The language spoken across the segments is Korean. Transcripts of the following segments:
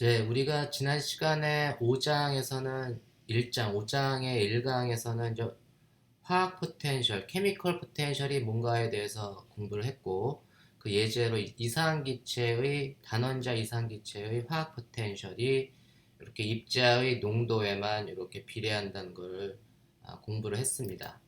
네, 우리가 지난 시간에 5장에서는 1장, 5장의 1강에서는 이제 화학 포텐셜, 케미컬 포텐셜이 뭔가에 대해서 공부를 했고, 그 예제로 이산기체의 단원자 이산기체의 화학 포텐셜이 이렇게 입자의 농도에만 이렇게 비례한다는 걸 공부를 했습니다.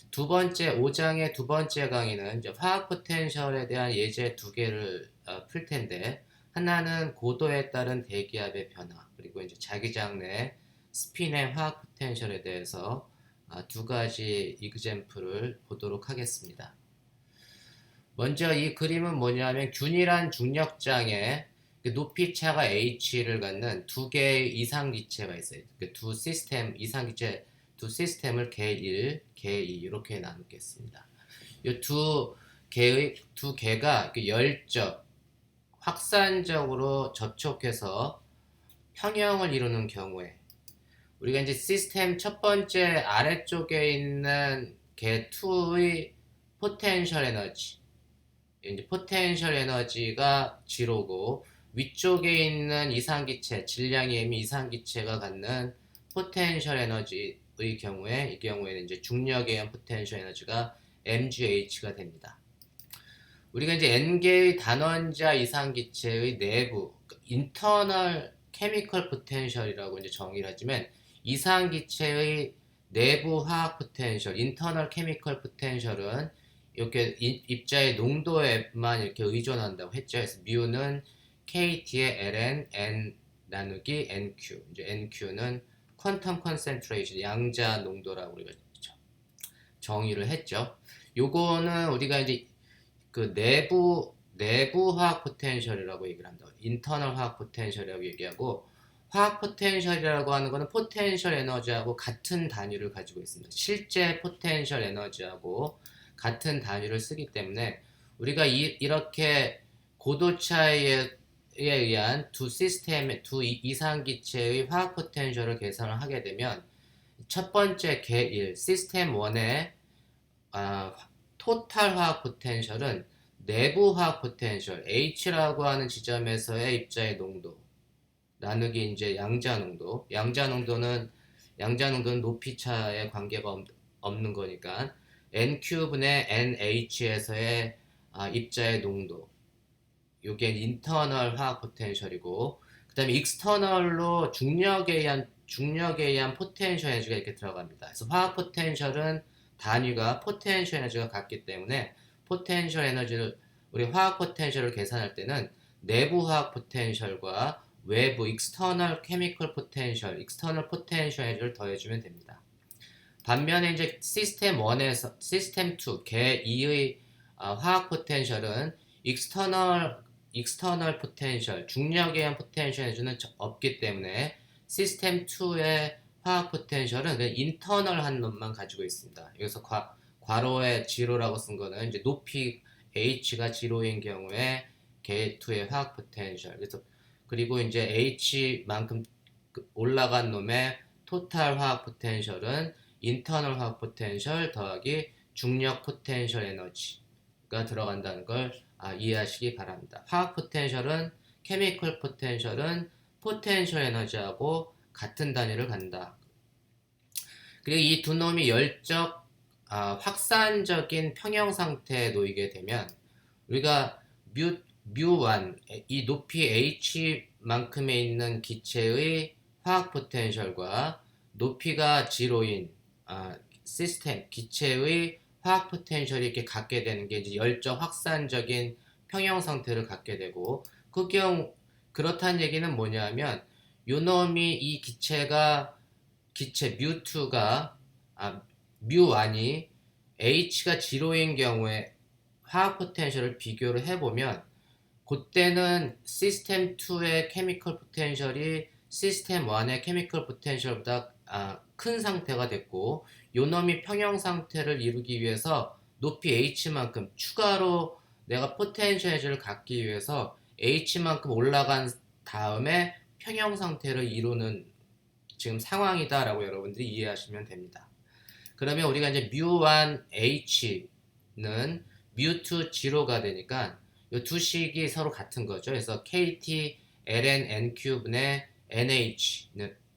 두 번째, 5장의 두 번째 강의는 이제 화학 포텐셜에 대한 예제 두 개를 풀 텐데, 하나는 고도에 따른 대기압의 변화, 그리고 이제 자기장 내 스핀의 화학 포텐셜에 대해서 두 가지 이그젬플을 보도록 하겠습니다. 먼저 이 그림은 뭐냐면 균일한 중력장에 높이 차가 h를 갖는 두 개의 이상기체가 있어요. 두 시스템 이상기체 두 시스템을 개 1, 개 2 이렇게 나누겠습니다. 이 두 개가 열적 확산적으로 접촉해서 평형을 이루는 경우에 우리가 이제 시스템 첫 번째 아래쪽에 있는 개 2의 포텐셜 에너지 이제 포텐셜 에너지가 지로고 위쪽에 있는 이상기체 질량이 m 이상기체가 갖는 포텐셜 에너지의 경우에 이 경우에는 이제 중력에 의한 포텐셜 에너지가 mgh가 됩니다. 우리가 이제 n개의 단원자 이상기체의 내부 인터널 케미컬 포텐셜이라고 이제 정의를 하지만 이상기체의 내부 화학 포텐셜 인터널 케미컬 포텐셜은 이렇게 입자의 농도에만 이렇게 의존한다고 했죠. 그래서 뮤는 KT의 ln n 나누기 nq. 이제 nq는 퀀텀 컨센트레이션 양자 농도라고 우리가 정의를 했죠. 요거는 우리가 이제 그 내부 화학 포텐셜이라고 얘기를 한다. 인터널 화학 포텐셜이라고 얘기하고 화학 포텐셜이라고 하는 거는 포텐셜 에너지하고 같은 단위를 가지고 있습니다. 실제 포텐셜 에너지하고 같은 단위를 쓰기 때문에 우리가 이렇게 고도 차이에 의한 두 시스템의 두 이상기체의 화학 포텐셜을 계산을 하게 되면 첫 번째 개 1, 시스템 1의 토탈 화학 포텐셜은 내부 화학 포텐셜 H라고 하는 지점에서의 입자의 농도 나누기 이제 양자 농도. 양자 농도는 높이 차에 관계가 없는 거니까 N-의 NH에서의 입자의 농도. 요게 인터널 화학 포텐셜이고 그다음에 익스터널로 중력에 의한 포텐셜 에너지가 이렇게 들어갑니다. 그래서 화학 포텐셜은 단위가 포텐셜 에너지가 같기 때문에 포텐셜 에너지를 우리 화학 포텐셜을 계산할 때는 내부 화학 포텐셜과 외부 익스터널 케미컬 포텐셜, 익스터널 포텐셜 에너지를 더해주면 됩니다. 반면에 이제 시스템 2, 개 2의 화학 포텐셜은 익스터널 포텐셜, 중력에 의한 포텐셜 에너지는 없기 때문에 시스템 2의 화학 포텐셜은 그냥 인터널한 놈만 가지고 있습니다. 여기서 괄호에 지로라고 쓴 거는 이제 높이 h가 지로인 경우에 개 2의 화학 포텐셜. 그리고 이제 h만큼 올라간 놈의 토탈 화학 포텐셜은 인터널 화학 포텐셜 더하기 중력 포텐셜 에너지가 들어간다는 걸 이해하시기 바랍니다. 화학 포텐셜은 케미컬 포텐셜은 포텐셜 에너지하고 같은 단위를 간다. 그리고 이 두 놈이 열적 확산적인 평형 상태에 놓이게 되면 우리가 뮤1 이 높이 h만큼에 있는 기체의 화학 포텐셜과 높이가 지로인 시스템 기체의 화학 포텐셜이 이렇게 갖게 되는 게 이제 열적 확산적인 평형 상태를 갖게 되고 그 경우 그렇다는 얘기는 뭐냐면 요 놈이 이 기체 뮤2가 뮤1이 h가 지로인 경우에 화학 포텐셜을 비교를 해보면 그때는 시스템 2의 케미컬 포텐셜이 시스템 1의 케미컬 포텐셜보다 큰 상태가 됐고 요 놈이 평형 상태를 이루기 위해서 높이 h만큼 추가로 내가 포텐셜 에너지를 갖기 위해서 h만큼 올라간 다음에 평형 상태를 이루는 지금 상황이다라고 여러분들이 이해하시면 됩니다. 그러면 우리가 이제 뮤1h는 뮤2 0가 되니까 이 두 식이 서로 같은 거죠. 그래서 KT ln nq분의 nh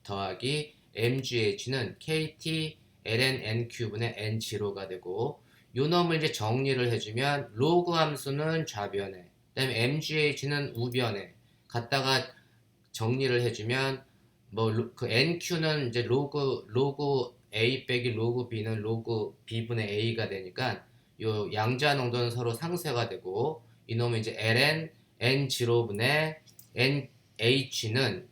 더하기 mgh는 kt ln nq분의 n0가 되고, 요 놈을 이제 정리를 해주면 로그 함수는 좌변에, 그다음에 mgh는 우변에 갖다가 정리를 해주면 뭐 그 nq는 이제 로그 a 빼기 로그 b는 로그 b분의 a가 되니까 요 양자 농도는 서로 상쇄가 되고, 이놈은 이제 ln n0분의 nh는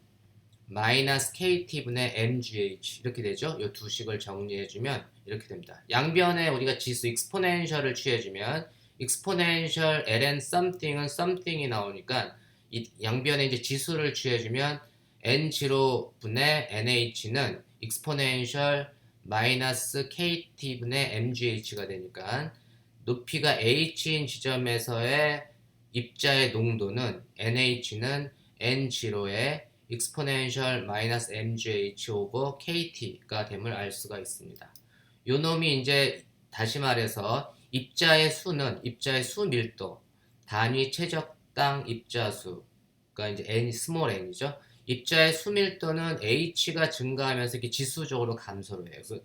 마이너스 kt분의 mgh 이렇게 되죠. 이 두 식을 정리해주면 이렇게 됩니다. 양변에 우리가 지수 익스포넨셜을 취해주면 익스포넨셜 ln something은 something이 나오니까 이 양변에 이제 지수를 취해주면 n0분의 nh는 익스포넨셜 마이너스 kt분의 mgh가 되니까 높이가 h인 지점에서의 입자의 농도는 nh는 n0의 exponential 마이너스 mgh 오버 kt가 됨을 알 수가 있습니다. 요 놈이 이제 다시 말해서 입자의 수는 입자의 수 밀도, 단위 최적당 입자수가 이제 n 스몰 n이죠. 입자의 수 밀도는 h가 증가하면서 이렇게 지수적으로 감소를 해요. 그래서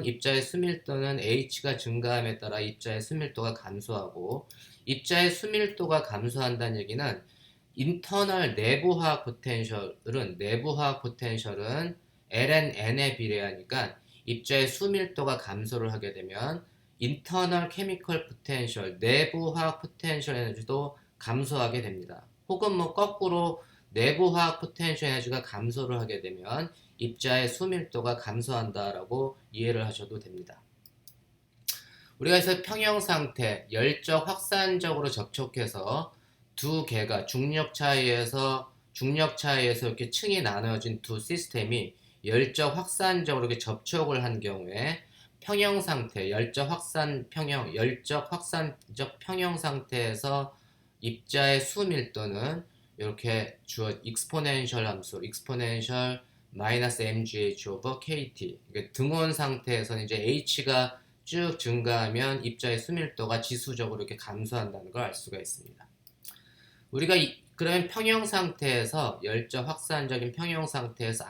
입자의 수밀도는 h가 증가함에 따라 입자의 수밀도가 감소하고, 입자의 수밀도가 감소한다는 얘기는 인터널 내부화학 포텐셜은 ln n에 비례하니까 입자의 수밀도가 감소를 하게 되면 인터널 케미컬 포텐셜 내부화학 포텐셜 에너지도 감소하게 됩니다. 혹은 뭐 거꾸로 내부화학 포텐셜 에너지가 감소를 하게 되면 입자의 수밀도가 감소한다라고 이해를 하셔도 됩니다. 우리가 그래서 평형상태, 열적 확산적으로 접촉해서 두 개가 중력 차이에서 이렇게 층이 나눠진 두 시스템이 열적 확산적으로 이렇게 접촉을 한 경우에 평형상태, 열적 확산적 평형상태에서 입자의 수밀도는 이렇게 익스포넨셜 함수, 익스포넨셜 마이너스 mgh 오버 kt. 그러니까 등원 상태에서는 이제 h가 쭉 증가하면 입자의 수밀도가 지수적으로 이렇게 감소한다는 걸 알 수가 있습니다. 우리가 그러면 평형 상태에서 열적 확산적인 평형 상태에서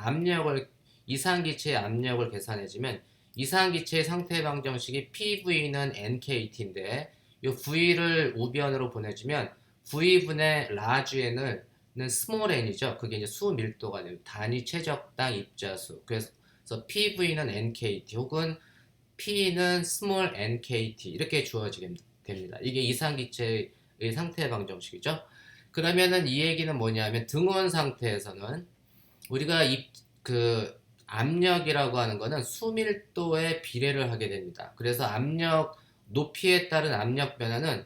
이상기체의 압력을 계산해주면 이상기체의 상태 방정식이 PV는 NKT인데 이 V를 우변으로 보내주면 V분의 large N은 small n이죠. 그게 이제 수 밀도가 돼요. 단위 최적당 입자수. 그래서 PV는 NKT 혹은 P는 small nkt 이렇게 주어지게 됩니다. 이게 이상기체의 상태 방정식이죠. 그러면은 이 얘기는 뭐냐면 등원 상태에서는 우리가 그 압력이라고 하는 거는 수밀도에 비례를 하게 됩니다. 그래서 높이에 따른 압력 변화는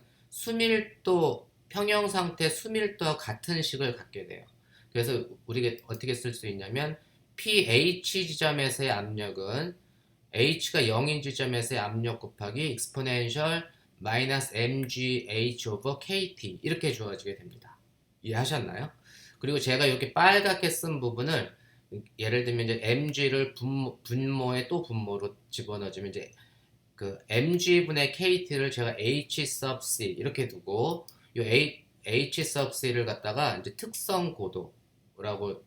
평형 상태 수밀도와 같은 식을 갖게 돼요. 그래서 우리가 어떻게 쓸 수 있냐면 pH 지점에서의 압력은 h가 0인 지점에서의 압력 곱하기 exponential 마이너스 mgh over kt 이렇게 주어지게 됩니다. 이해하셨나요? 그리고 제가 이렇게 빨갛게 쓴 부분을 예를 들면 이제 mg를 분모에 또 분모로 집어넣어주면 이제 그 mg분의 kt를 제가 h sub c 이렇게 두고 이 h sub c를 갖다가 이제 특성 고도라고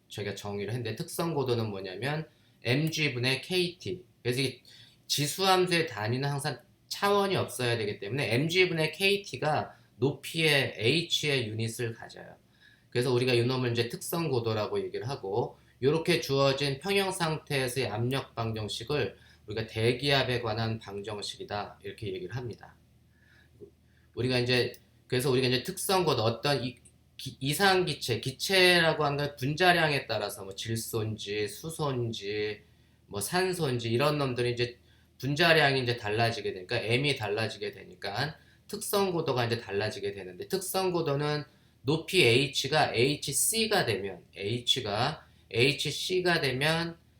제가 정의를 했는데, 특성 고도는 뭐냐면 mg분의 kt. 그래서 이 지수함수의 단위는 항상 차원이 없어야 되기 때문에 mg분의 kt가 높이의 h의 유닛을 가져요. 그래서 우리가 이 놈을 이제 특성 고도라고 얘기를 하고, 이렇게 주어진 평형 상태에서의 압력 방정식을 우리가 대기압에 관한 방정식이다 이렇게 얘기를 합니다. 그래서 우리가 이제 특성 고도, 어떤 이상 기체라고 하는 건 분자량에 따라서 뭐 질소인지 수소인지 뭐 산소인지 이런 놈들이 이제 분자량이 이제 달라지게 되니까 m이 달라지게 되니까 특성 고도가 이제 달라지게 되는데, 특성 고도는 높이 h가 hc가 되면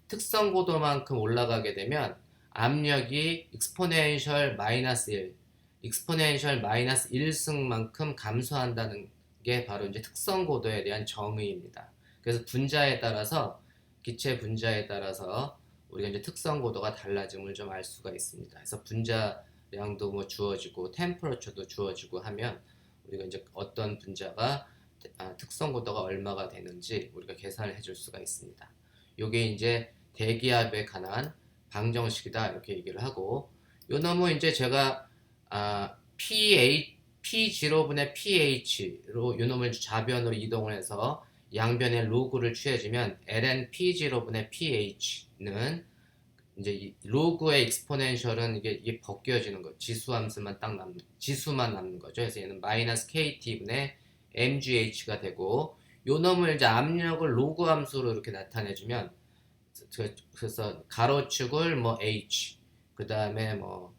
특성 고도만큼 올라가게 되면 압력이 익스포넨셜 마이너스 1승만큼 감소한다는 게 바로 이제 특성 고도에 대한 정의입니다. 그래서 기체 분자에 따라서 우리가 이제 특성 고도가 달라짐을 좀 알 수가 있습니다. 그래서 분자량도 뭐 주어지고 템퍼러처도 주어지고 하면 우리가 이제 어떤 분자가 특성 고도가 얼마가 되는지 우리가 계산을 해줄 수가 있습니다. 요게 이제 대기압에 관한 방정식이다 이렇게 얘기를 하고, 요 놈은 이제 제가 P0분의 PH로 요 놈을 좌변으로 이동을 해서 양변의 로그를 취해주면 ln P0분의 PH는 이제 이 로그의 익스포넨셜은 이게 벗겨지는 거, 지수만 남는 거죠. 그래서 얘는 마이너스 KT분의 MGH가 되고, 요 놈을 이제 압력을 로그 함수로 이렇게 나타내주면, 그래서 가로축을 뭐 H, 그 다음에 뭐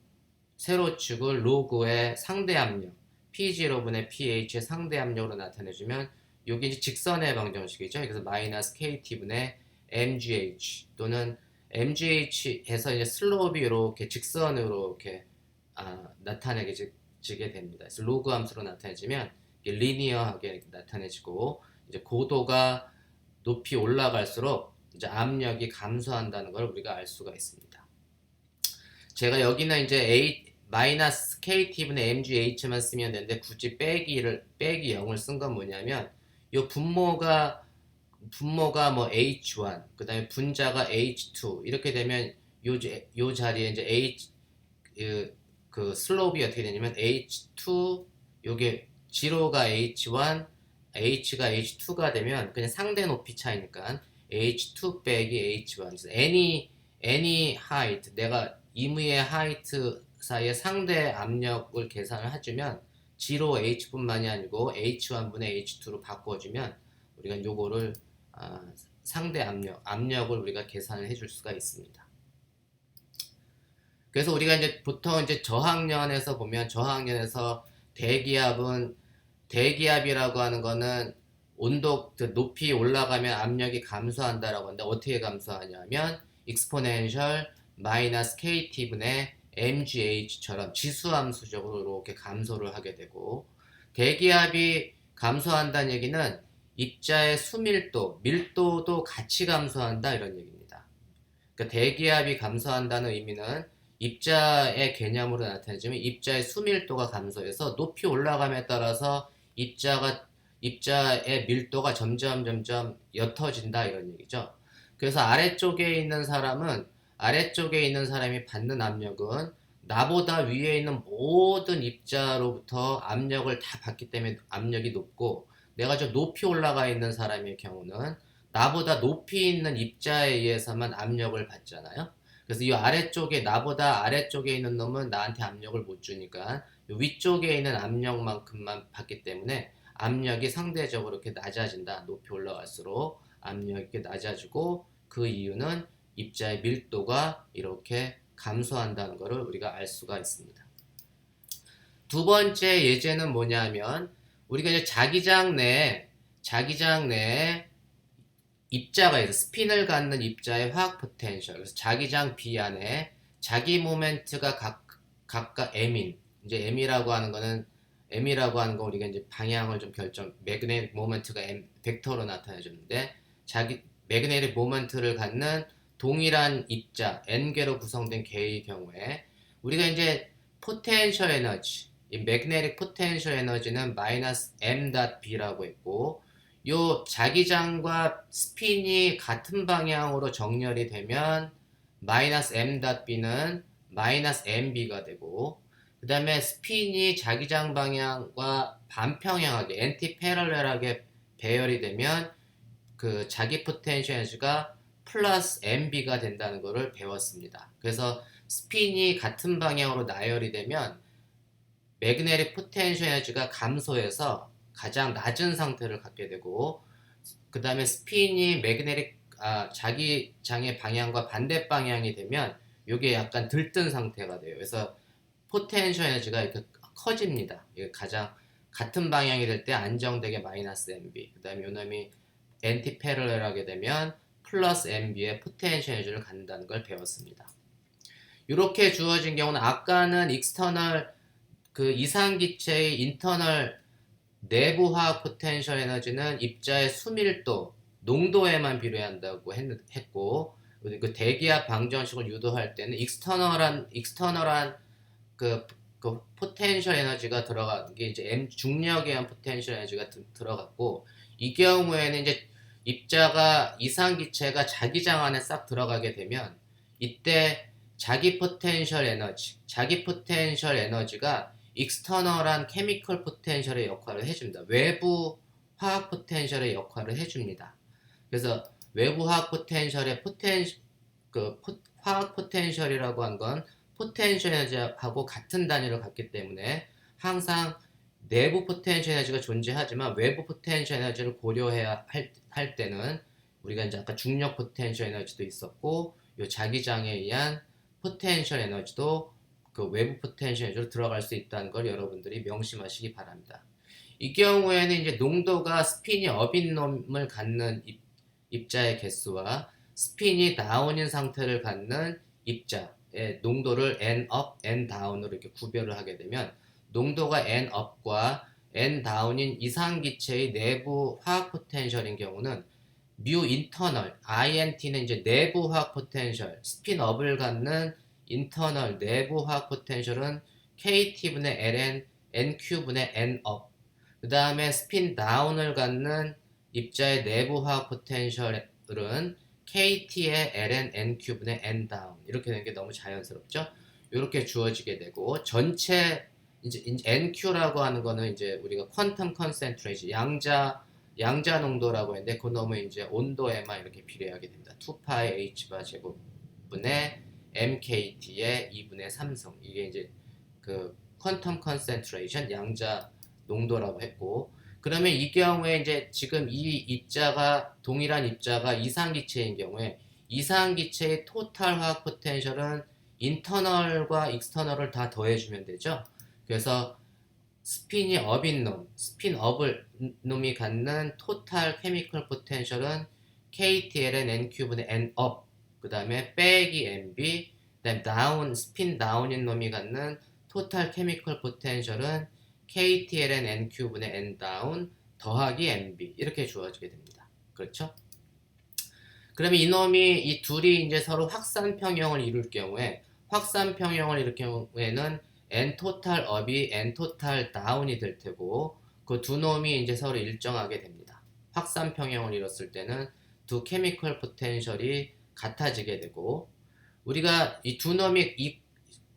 세로축을 로그의 상대 압력, P0분의 PH의 상대 압력으로 나타내주면, 요게 이제 직선의 방정식이죠. 그래서 마이너스 KT분의 MGH 또는 MGH에서 이제 슬롭이 이렇게 직선으로 이렇게 나타내지게 됩니다. 그래서 로그 함수로 나타내지면 리니어하게 나타내지고, 이제 고도가 높이 올라갈수록 이제 압력이 감소한다는 걸 우리가 알 수가 있습니다. 제가 여기는 이제 마이너스 KT분의 MGH만 쓰면 되는데, 굳이 빼기 0을 쓴 건 뭐냐면, 요 분모가 뭐 H1, 그 다음에 분자가 H2 이렇게 되면 요 자리에 이제 그 슬롭이 어떻게 되냐면 H2, 요게 0가 H1, H가 H2가 되면 그냥 상대 높이 차이니까 H2 빼기 H1. 그래서 any height, 내가 임의의 height 사이에 상대 압력을 계산을 해주면 0H뿐만이 아니고 H1분의 H2로 바꿔주면 우리가 요거를 상대 압력을 우리가 계산을 해줄 수가 있습니다. 그래서 우리가 이제 보통 이제 저항연에서 보면, 저항연에서 대기압이라고 하는 거는 온도 높이 올라가면 압력이 감소한다라고 하는데, 어떻게 감소하냐면 익스포넨셜 마이너스 KT분의 MGH처럼 지수함수적으로 이렇게 감소를 하게 되고, 대기압이 감소한다는 얘기는 입자의 밀도도 같이 감소한다 이런 얘기입니다. 그러니까 대기압이 감소한다는 의미는 입자의 개념으로 나타내지만 입자의 수밀도가 감소해서 높이 올라감에 따라서 입자의 밀도가 점점 옅어진다 이런 얘기죠. 그래서 아래쪽에 있는 사람이 받는 압력은 나보다 위에 있는 모든 입자로부터 압력을 다 받기 때문에 압력이 높고, 내가 좀 높이 올라가 있는 사람의 경우는 나보다 높이 있는 입자에 의해서만 압력을 받잖아요. 그래서 이 나보다 아래쪽에 있는 놈은 나한테 압력을 못 주니까 위쪽에 있는 압력만큼만 받기 때문에 압력이 상대적으로 이렇게 낮아진다. 높이 올라갈수록 압력이 이렇게 낮아지고, 그 이유는 입자의 밀도가 이렇게 감소한다는 것을 우리가 알 수가 있습니다. 두 번째 예제는 뭐냐면, 우리가 이제 자기장 내에 입자가 있어, 스핀을 갖는 입자의 화학 포텐셜. 그래서 자기장 B 안에 자기 모멘트가 각각 M인, 이제 M이라고 하는 건 우리가 이제 방향을 좀 매그네틱 모멘트가 M 벡터로 나타내줬는데, 매그네틱 모멘트를 갖는 동일한 입자 N개로 구성된 개의 경우에 우리가 이제 포텐셜 에너지, 이 매그네틱 포텐셜 에너지는 마이너스 M.B라고 했고, 요 자기장과 스핀이 같은 방향으로 정렬이 되면 마이너스 M.B는 마이너스 MB가 되고, 그 다음에 스핀이 자기장 방향과 반평행하게 엔티패럴렐하게 배열이 되면 그 자기 포텐셜 에너지가 플러스 MB가 된다는 것을 배웠습니다. 그래서 스핀이 같은 방향으로 나열이 되면 매그네틱 포텐셜 에너지가 감소해서 가장 낮은 상태를 갖게 되고, 그 다음에 스핀이 자기장의 방향과 반대 방향이 되면 이게 약간 들뜬 상태가 돼요. 그래서 포텐셜 에너지가 이렇게 커집니다. 이게 가장 같은 방향이 될 때 안정되게 마이너스 MB, 그 다음에 요놈이 엔티패럴렐하게 되면 플러스 MB의 포텐셜 에너지를 갖는다는 걸 배웠습니다. 이렇게 주어진 경우는 아까는 익스터널 그 이상기체의 인터널 내부 화학 포텐셜 에너지는 입자의 수밀도, 농도에만 비례한다고 했고, 그 대기압 방정식을 유도할 때는 익스터널한 그 그 포텐셜 에너지가 들어간 게 이제 M 중력에 의한 포텐셜 에너지가 들어갔고, 이 경우에는 이제 입자가 이상기체가 자기장 안에 싹 들어가게 되면 이때 자기 포텐셜 에너지가 익스터널한 케미컬 포텐셜의 역할을 해줍니다. 외부 화학 포텐셜의 역할을 해줍니다. 그래서 외부 화학 포텐셜의 화학 포텐셜이라고 한 건 포텐셜 에너지하고 같은 단위를 갖기 때문에 항상 내부 포텐셜 에너지가 존재하지만 외부 포텐셜 에너지를 고려해야 할 때는 우리가 이제 아까 중력 포텐셜 에너지도 있었고, 요 자기장에 의한 포텐셜 에너지도 그 외부 포텐셜 에너지로 들어갈 수 있다는 걸 여러분들이 명심하시기 바랍니다. 이 경우에는 이제 농도가 스핀이 업인 놈을 갖는 입자의 개수와 스핀이 다운인 상태를 갖는 입자의 농도를 N-up, N-down으로 이렇게 구별을 하게 되면, 농도가 N-up과 N-down인 이상기체의 내부 화학 포텐셜인 경우는 뮤 인터널, INT는 이제 내부 화학 포텐셜, 스핀업을 갖는 인터널 내부 화학 포텐셜은 KT분의 LN, NQ분의 N-up. 그 다음에 스핀 다운을 갖는 입자의 내부 화학 포텐셜은 KT의 ln n큐브의 n 다운, 이렇게 되는 게 너무 자연스럽죠. 이렇게 주어지게 되고, 전체 이제 nq라고 하는 거는 이제 우리가 퀀텀 컨센트레이션 양자 농도라고 했는데, 그 놈은 이제 온도에만 이렇게 비례하게 됩니다. 2파이 h바 제곱분의 mkt의 2분의 3승, 이게 이제 그 퀀텀 컨센트레이션 양자 농도라고 했고, 그러면 이 경우에 이제 지금 이 입자가 동일한 입자가 이상기체인 경우에 이상기체의 토탈 화학 포텐셜은 인터널과 익스터널을 다 더해주면 되죠. 그래서 스핀이 업인 놈, 스핀업을 놈이 갖는 토탈 케미컬 포텐셜은 KTLN N큐브의 N업, 그 다음에 빼기 NB, 그 다음 스핀 다운인 놈이 갖는 토탈 케미컬 포텐셜은 KTLN N큐브의 N다운 더하기 NB, 이렇게 주어지게 됩니다. 그렇죠? 그러면 이 둘이 이제 서로 확산평형을 이룰 경우에, N 토탈 업이 N 토탈 다운이 될 테고, 그 두 놈이 이제 서로 일정하게 됩니다. 확산평형을 이뤘을 때는 두 케미컬 포텐셜이 같아지게 되고, 우리가 이 두 놈이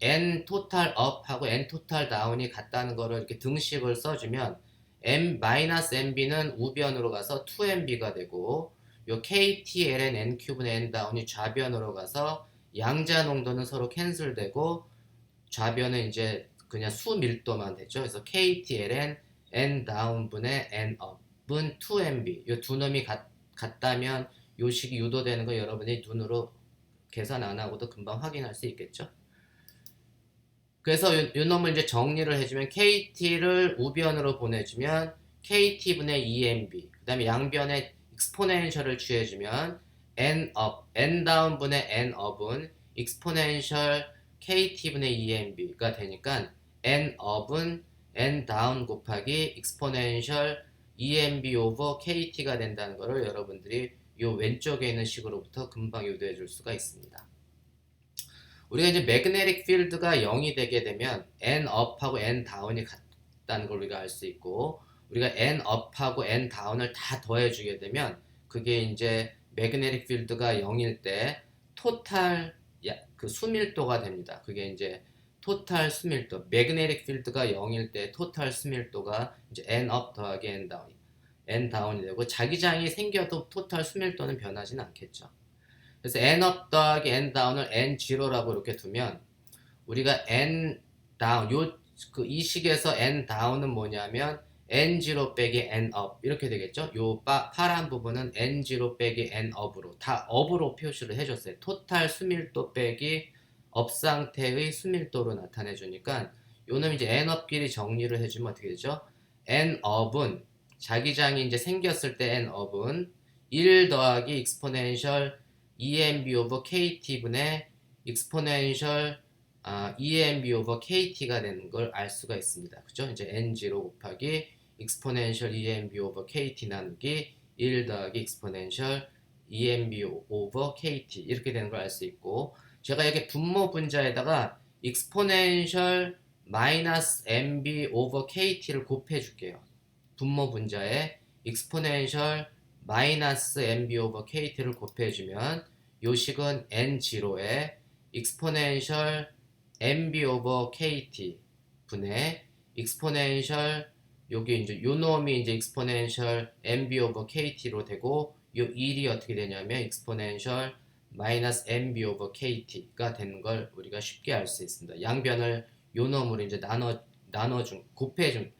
N 토탈 업하고 N 토탈 다운이 같다는 거를 이렇게 등식을 써주면 M-MB는 우변으로 가서 2MB가 되고, 요 KTLN N큐브의 N 다운이 좌변으로 가서 양자 농도는 서로 캔슬되고 좌변은 이제 그냥 수밀도만 되죠. 그래서 KTLN N 다운분의 N 업은 2MB. 요 두 놈이 같다면 요 식이 유도되는 거 여러분이 눈으로 계산 안 하고도 금방 확인할 수 있겠죠. 그래서 요 놈을 이제 정리를 해주면 KT를 우변으로 보내주면 KT분의 EMB, 그 다음에 양변에 익스포넨셜을 취해주면 N-up, N-down분의 N-up은 익스포넨셜 KT분의 EMB가 되니까 N-up은 N-down 곱하기 익스포넨셜 EMB 오버 KT가 된다는 것을 여러분들이 요 왼쪽에 있는 식으로부터 금방 유도해 줄 수가 있습니다. 우리가 이제 매그네틱 필드가 0이 되게 되면 N-up하고 N-down이 같다는 걸 우리가 알 수 있고, 우리가 N-up하고 N-down을 다 더해주게 되면 그게 이제 매그네틱 필드가 0일 때 토탈 그 수밀도가 됩니다. 그게 이제 토탈 수밀도, 매그네틱 필드가 0일 때 토탈 수밀도가 이제 N-up 더하기 N-down이 되고, 자기장이 생겨도 토탈 수밀도는 변하지는 않겠죠. 그래서 N-up 더하기 N-down을 N0라고 이렇게 두면 우리가 N-down, 이 식에서 N-down은 뭐냐면 N0 빼기 N-up 이렇게 되겠죠. 요 파란 부분은 N0 빼기 N-up으로 다 up으로 표시를 해줬어요. 토탈 수밀도 빼기 업 상태의 수밀도로 나타내 주니까 요놈 이제 N-up끼리 정리를 해주면 어떻게 되죠? N-up은 자기장이 이제 생겼을 때 N-up은 1 더하기 익스포넨셜 EMB 오버 KT분의 익스포넨셜 EMB 오버 KT가 되는 걸 알 수가 있습니다. 그죠? 이제 N0 곱하기 익스포넨셜 EMB 오버 KT 나누기 1 더하기 익스포넨셜 EMB 오버 KT 이렇게 되는 걸 알 수 있고, 제가 여기 분모 분자에다가 익스포넨셜 마이너스 mb 오버 kt를 곱해 줄게요. 분모 분자에 exponential 마이너스 mb 오버 kt를 곱해 주면 요 식은 n0에 exponential mb 오버 kt 분의 exponential 요게 이제 요 놈이 이제 exponential mb 오버 kt로 되고 요 1이 어떻게 되냐면 exponential 마이너스 mb 오버 kt가 되는 걸 우리가 쉽게 알 수 있습니다. 양변을 요 놈으로 이제 나눠준 곱해준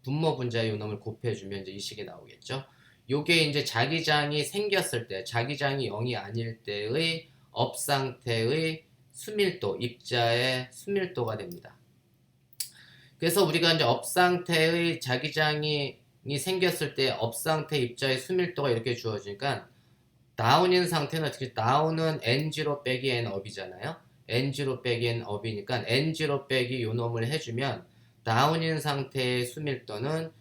분모 분자의 요 놈을 곱해주면 이제 이 식이 나오겠죠. 요게 이제 자기장이 생겼을 때, 자기장이 0이 아닐 때의 업 상태의 수밀도, 입자의 수밀도가 됩니다. 그래서 우리가 이제 업 상태의 자기장이 생겼을 때 업 상태 입자의 수밀도가 이렇게 주어지니까 다운인 상태는 어떻게 다운은 n0 빼기 n 업이잖아요. n0 빼기 n 업이니까 n0 빼기 요 놈을 해주면 다운인 상태의 수밀도는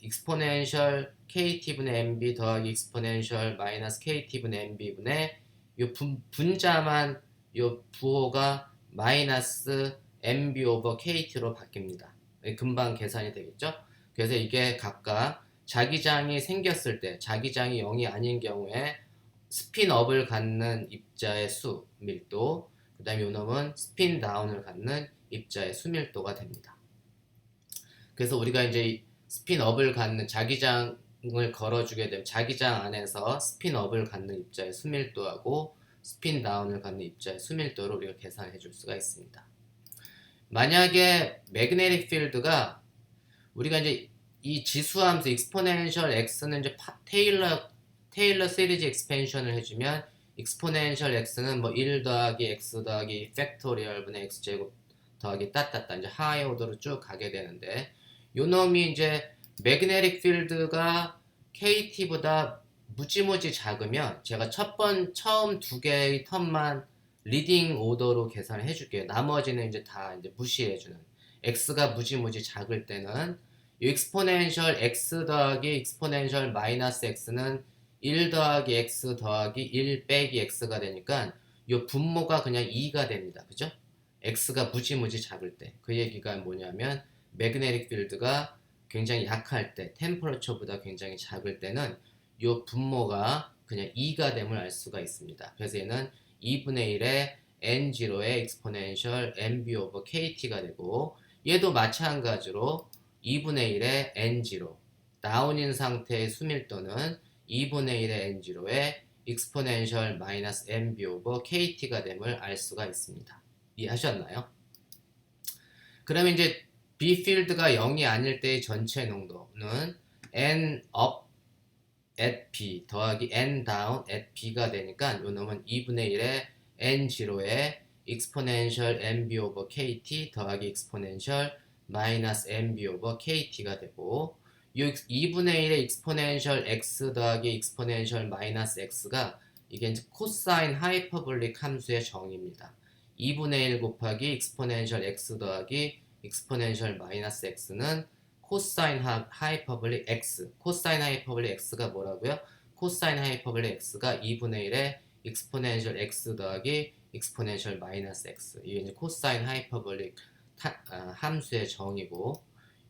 exponential kt분의 mb 더하기 exponential 마이너스 kt분의 mb분의 요 분자만 요 부호가 마이너스 mb 오버 kt로 바뀝니다. 금방 계산이 되겠죠? 그래서 이게 각각 자기장이 생겼을 때 자기장이 0이 아닌 경우에 스핀업을 갖는 입자의 수, 밀도, 그 다음에 요 놈은 스핀다운을 갖는 입자의 수밀도가 됩니다. 그래서 우리가 이제 스핀업을 갖는 자기장을 걸어주게 되면 자기장 안에서 스핀업을 갖는 입자의 수밀도하고 스핀다운을 갖는 입자의 수밀도를 우리가 계산해 줄 수가 있습니다. 만약에 매그네틱 필드가 우리가 이제 이 지수함수 exponential x는 이제 테일러 시리즈 익스펜션을 해주면 exponential x는 뭐 1 더하기 x 더하기 팩토리얼 분의 x제곱 더하기 따따따 이제 하이 오더로 쭉 가게 되는데 요 놈이 이제 매그네틱 필드가 KT보다 무지무지 작으면 제가 처음 두 개의 텀만 리딩 오더로 계산을 해줄게요. 나머지는 이제 다 이제 무시해주는. x가 무지무지 작을 때는 이 exponential x 더하기 exponential 마이너스 x는 1 더하기 x 더하기 1 빼기 x가 되니까 이 분모가 그냥 2가 됩니다. 그죠? x가 무지무지 작을 때. 그 얘기가 뭐냐면 매그네틱 필드가 굉장히 약할 때, 템퍼러처보다 굉장히 작을 때는 이 분모가 그냥 2가 됨을 알 수가 있습니다. 그래서 얘는 2분의 1의 n0의 exponential mb over kt가 되고 얘도 마찬가지로 2분의 1의 n0 다운인 상태의 수밀도는 2분의 1의 n0의 exponential 마이너스 mb over kt가 됨을 알 수가 있습니다. 이해하셨나요? 그러면 이제 B 필드가 0이 아닐 때의 전체 농도는 n up at B 더하기 n down at B가 되니까 요 놈은 2분의 1의 n0의 exponential mb over kt 더하기 exponential 마이너스 mb over kt가 되고 요 2분의 1의 exponential x 더하기 exponential 마이너스 x가 이게 이제 코사인 하이퍼볼릭 함수의 정의입니다. 2분의 1 곱하기 exponential x 더하기 exponential 마이너스 x는 코사인 하이퍼볼릭 x. 코사인 하이퍼볼릭 x가 뭐라고요? 코사인 하이퍼볼릭 x가 2분의 1의 exponential x 더하기 exponential 마이너스 x. 이게 이제 코사인 하이퍼볼릭 함수의 정의고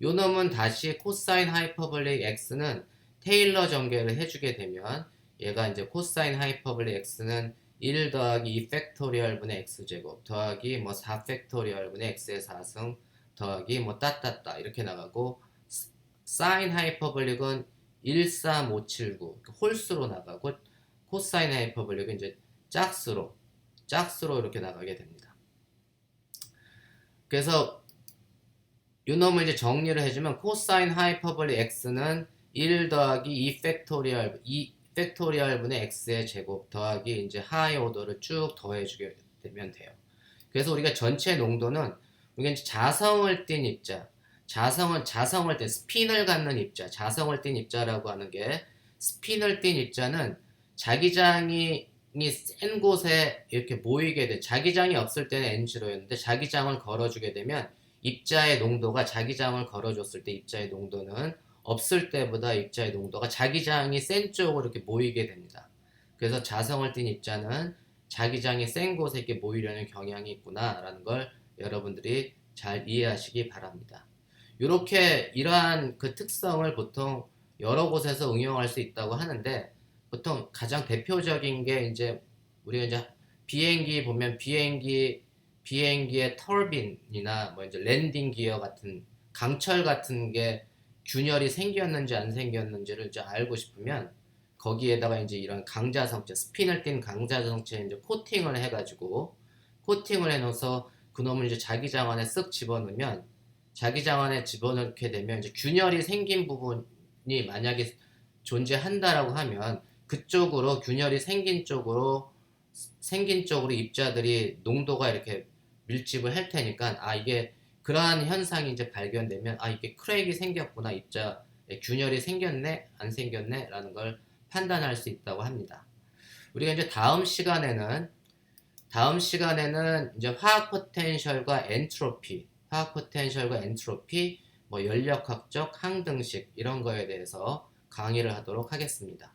요 놈은 다시 코사인 하이퍼볼릭 x는 테일러 전개를 해주게 되면 얘가 이제 코사인 하이퍼볼릭 x는 1 더하기 2 팩토리얼 분의 x제곱 더하기 뭐 4 팩토리얼 분의 x의 4승 더하기 뭐 따따따 이렇게 나가고 사인 하이퍼볼릭은 13579 홀수로 나가고 코사인 하이퍼볼릭은 이제 짝수로 이렇게 나가게 됩니다. 그래서 요 놈을 이제 정리를 해주면 코사인 하이퍼볼릭 x는 1 더하기 2 팩토리얼 분의 x의 제곱 더하기 이제 하이 오더를 쭉 더해주게 되면 돼요. 그래서 우리가 전체 농도는 우리가 이제 자성을 띤 입자, 자성을 띤 스핀을 갖는 입자, 자성을 띤 입자라고 하는 게 스핀을 띤 입자는 자기장이 센 곳에 이렇게 모이게 돼. 자기장이 없을 때는 N0였는데 자기장을 걸어주게 되면 입자의 농도가 자기장을 걸어줬을 때 입자의 농도는 없을 때보다 입자의 농도가 자기장이 센 쪽으로 이렇게 모이게 됩니다. 그래서 자성을 띤 입자는 자기장이 센 곳에 이렇게 모이려는 경향이 있구나라는 걸 여러분들이 잘 이해하시기 바랍니다. 이렇게 이러한 그 특성을 보통 여러 곳에서 응용할 수 있다고 하는데 보통 가장 대표적인 게 이제 우리가 이제 비행기 보면 비행기의 터빈이나 뭐 이제 랜딩 기어 같은 강철 같은 게 균열이 생겼는지 안 생겼는지를 이제 알고 싶으면 거기에다가 이제 이런 강자성체 스핀을 띤 강자성체 이제 코팅을 해놓아서 그놈을 이제 자기장안에 쓱 집어넣으면 자기장안에 집어넣게 되면 이제 균열이 생긴 부분이 만약에 존재한다라고 하면 그쪽으로 균열이 생긴 쪽으로 입자들이 농도가 이렇게 밀집을 할 테니까 이게 그러한 현상이 이제 발견되면 이게 크랙이 생겼구나 입자에 균열이 생겼네 안 생겼네 라는 걸 판단할 수 있다고 합니다. 우리가 이제 다음 시간에는 이제 화학 포텐셜과 엔트로피, 뭐 연력학적 항등식 이런 거에 대해서 강의를 하도록 하겠습니다.